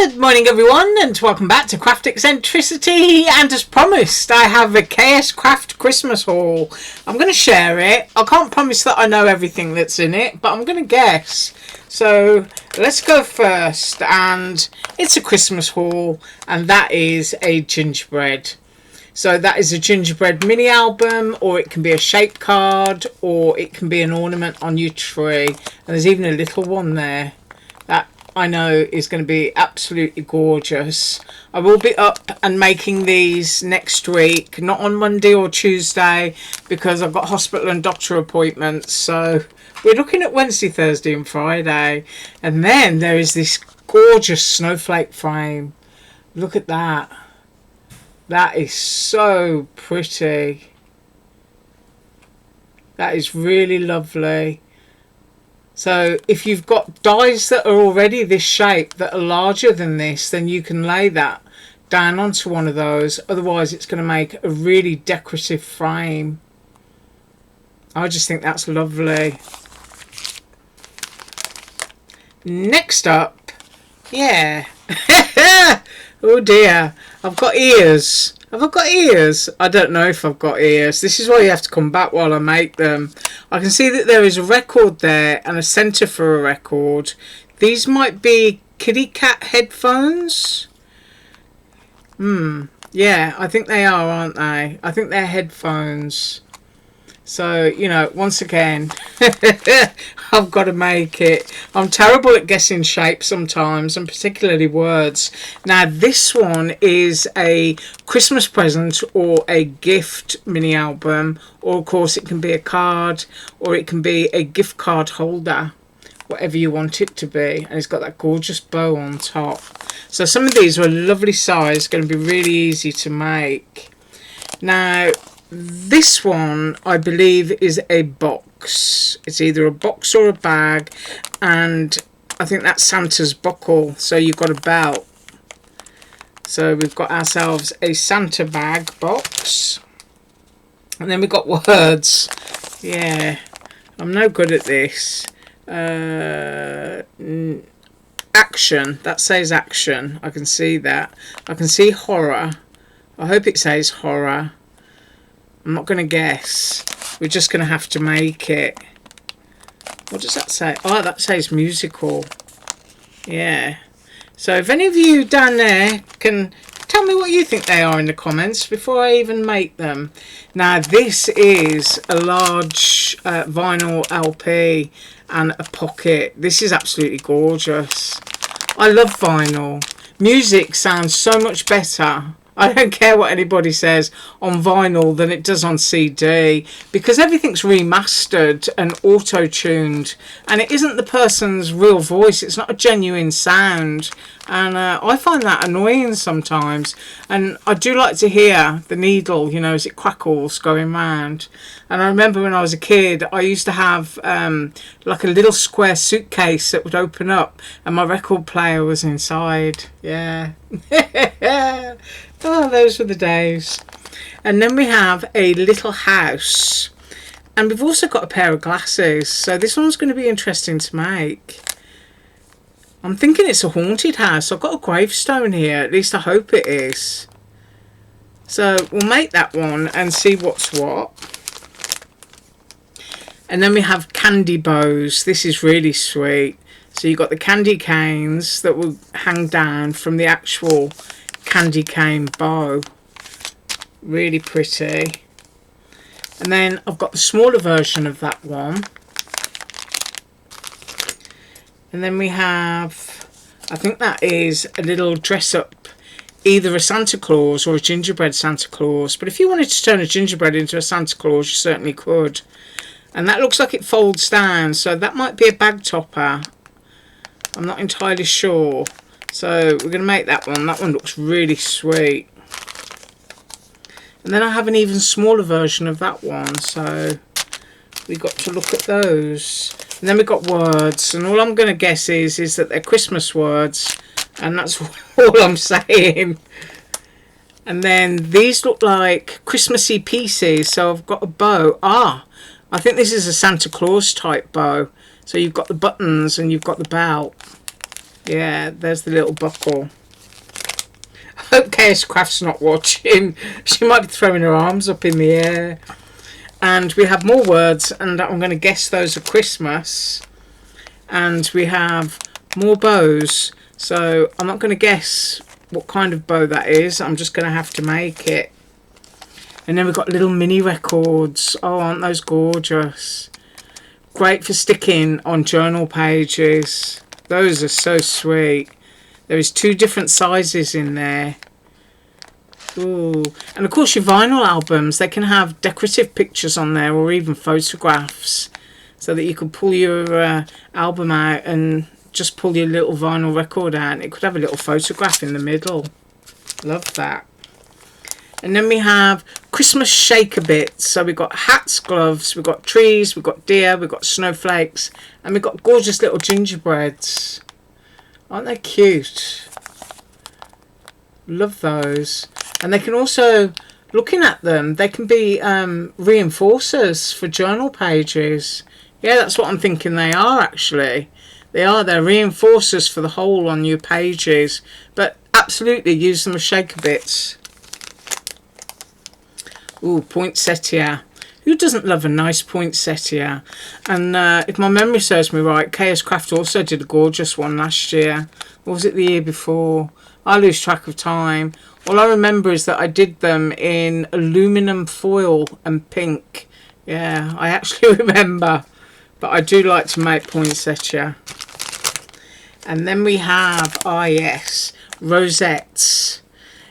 Good morning everyone, and welcome back to Craft Eccentricity. And as promised, I have a KSCRAFT Christmas haul. I'm going to share it. I can't promise that I know everything that's in it, but I'm going to guess. So let's go first, and it's a Christmas haul, and that is a gingerbread. So that is a gingerbread mini album, or it can be a shape card, or it can be an ornament on your tree. And there's even a little one there that I know is going to be absolutely gorgeous. I will be up and making these next week, not on Monday or Tuesday, because I've got hospital and doctor appointments. So we're looking at Wednesday, Thursday and Friday. And then there is this gorgeous snowflake frame. Look at that. That is so pretty. That is really lovely. So if you've got dies that are already this shape that are larger than this, then you can lay that down onto one of those. Otherwise it's going to make a really decorative frame. I just think that's lovely. Next up, yeah. Oh dear, I've got ears. Have I got ears? I don't know if I've got ears. This is why you have to come back while I make them. I can see that there is a record there and a centre for a record. These might be kitty cat headphones. Yeah, I think they are, aren't they? I think they're headphones. So, you know, once again, I've got to make it. I'm terrible at guessing shapes sometimes, and particularly words. Now, this one is a Christmas present or a gift mini album, or of course it can be a card, or it can be a gift card holder, whatever you want it to be. And it's got that gorgeous bow on top. So some of these are a lovely size, going to be really easy to make. Now, this one, I believe, is a box. It's either a box or a bag, and I think that's Santa's buckle. So you've got a belt. So we've got ourselves a Santa bag box, and then we've got words. Yeah, I'm no good at this. Action. That says action. I can see that. I can see horror. I hope it says horror. I'm not going to guess. We're just going to have to make it. What does that say? Oh, that says musical. Yeah. So if any of you down there can tell me what you think they are in the comments before I even make them. Now, this is a large vinyl LP and a pocket. This is absolutely gorgeous. I love vinyl. Music sounds so much better, I don't care what anybody says, on vinyl than it does on CD, because everything's remastered and auto-tuned, and it isn't the person's real voice. It's not a genuine sound, and I find that annoying sometimes. And I do like to hear the needle, you know, as it crackles going round. And I remember when I was a kid, I used to have like a little square suitcase that would open up, and my record player was inside. Yeah. Oh, those were the days. And then we have a little house, and we've also got a pair of glasses. So this one's going to be interesting to make. I'm thinking it's a haunted house. I've got a gravestone here. At least I hope it is. So we'll make that one and see what's what. And then we have candy bows. This is really sweet. So you've got the candy canes that will hang down from the actual candy cane bow. Really pretty. And then I've got the smaller version of that one. And then we have, I think that is a little dress up, either a Santa Claus or a gingerbread Santa Claus. But if you wanted to turn a gingerbread into a Santa Claus, you certainly could. And that looks like it folds down, so that might be a bag topper. I'm not entirely sure. So we're going to make that one. That one looks really sweet. And then I have an even smaller version of that one. So we got to look at those. And then we've got words. And all I'm going to guess is that they're Christmas words. And that's all I'm saying. And then these look like Christmassy pieces. So I've got a bow. Ah, I think this is a Santa Claus type bow. So you've got the buttons and you've got the belt. Yeah, there's the little buckle. I hope KSCRAFT's not watching. She might be throwing her arms up in the air. And we have more words, and I'm going to guess those are Christmas. And we have more bows. So I'm not going to guess what kind of bow that is. I'm just going to have to make it. And then we've got little mini records. Oh, aren't those gorgeous? Great for sticking on journal pages. Those are so sweet. There is 2 different sizes in there. Ooh. And of course your vinyl albums, they can have decorative pictures on there, or even photographs, so that you can pull your album out and just pull your little vinyl record out, and it could have a little photograph in the middle. Love that. And then we have Christmas shaker bits. So we've got hats, gloves, we've got trees, we've got deer, we've got snowflakes, and we've got gorgeous little gingerbreads. Aren't they cute? Love those. And they can also, looking at them, they can be reinforcers for journal pages. Yeah, that's what I'm thinking they are, actually. They're reinforcers for the hole on your pages. But absolutely use them as shaker bits. Ooh, poinsettia. Who doesn't love a nice poinsettia? And if my memory serves me right, KSCRAFT also did a gorgeous one last year. Or was it the year before? I lose track of time. All I remember is that I did them in aluminium foil and pink. Yeah, I actually remember. But I do like to make poinsettia. And then we have, yes, rosettes.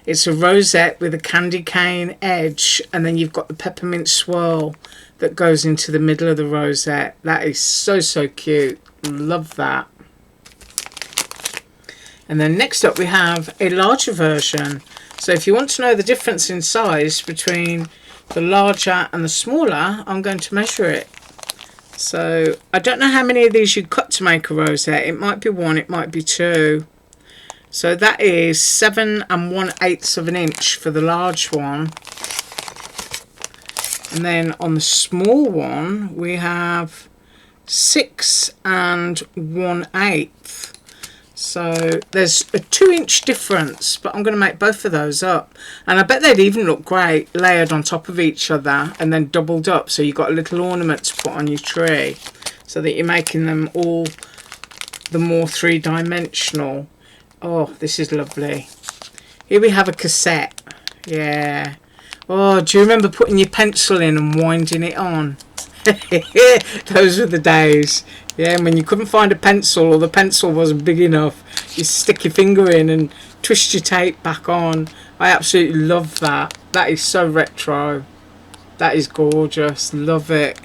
It's a rosette with a candy cane edge, and then you've got the peppermint swirl that goes into the middle of the rosette. That is so, so cute. Love that. And then next up we have a larger version. So if you want to know the difference in size between the larger and the smaller, I'm going to measure it. So I don't know how many of these you cut to make a rosette. It might be 1, it might be 2. So that is 7 1/8 of an inch for the large one. And then on the small one, we have 6 1/8. So there's a 2-inch difference, but I'm going to make both of those up. And I bet they'd even look great layered on top of each other and then doubled up. So you've got a little ornament to put on your tree, so that you're making them all the more 3-dimensional. Oh, this is lovely. Here we have a cassette. Yeah. Oh, do you remember putting your pencil in and winding it on? Those were the days. Yeah, and when you couldn't find a pencil, or the pencil wasn't big enough, you stick your finger in and twist your tape back on. I absolutely love that. That is so retro. That is gorgeous. Love it.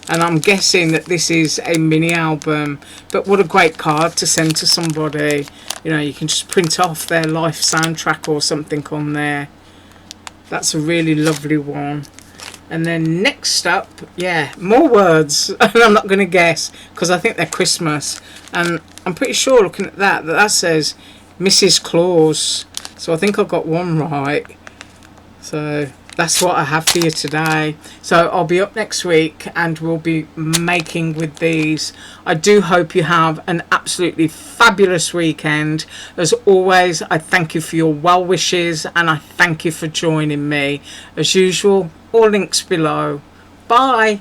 And I'm guessing that this is a mini album, but what a great card to send to somebody. You know, you can just print off their life soundtrack or something on there. That's a really lovely one. And then next up, yeah, more words. And I'm not going to guess, because I think they're Christmas. And I'm pretty sure, looking at that, that says Mrs. Claus. So I think I got one right. So that's what I have for you today. So I'll be up next week and we'll be making with these. I do hope you have an absolutely fabulous weekend. As always, I thank you for your well wishes, and I thank you for joining me. As usual, all links below. Bye.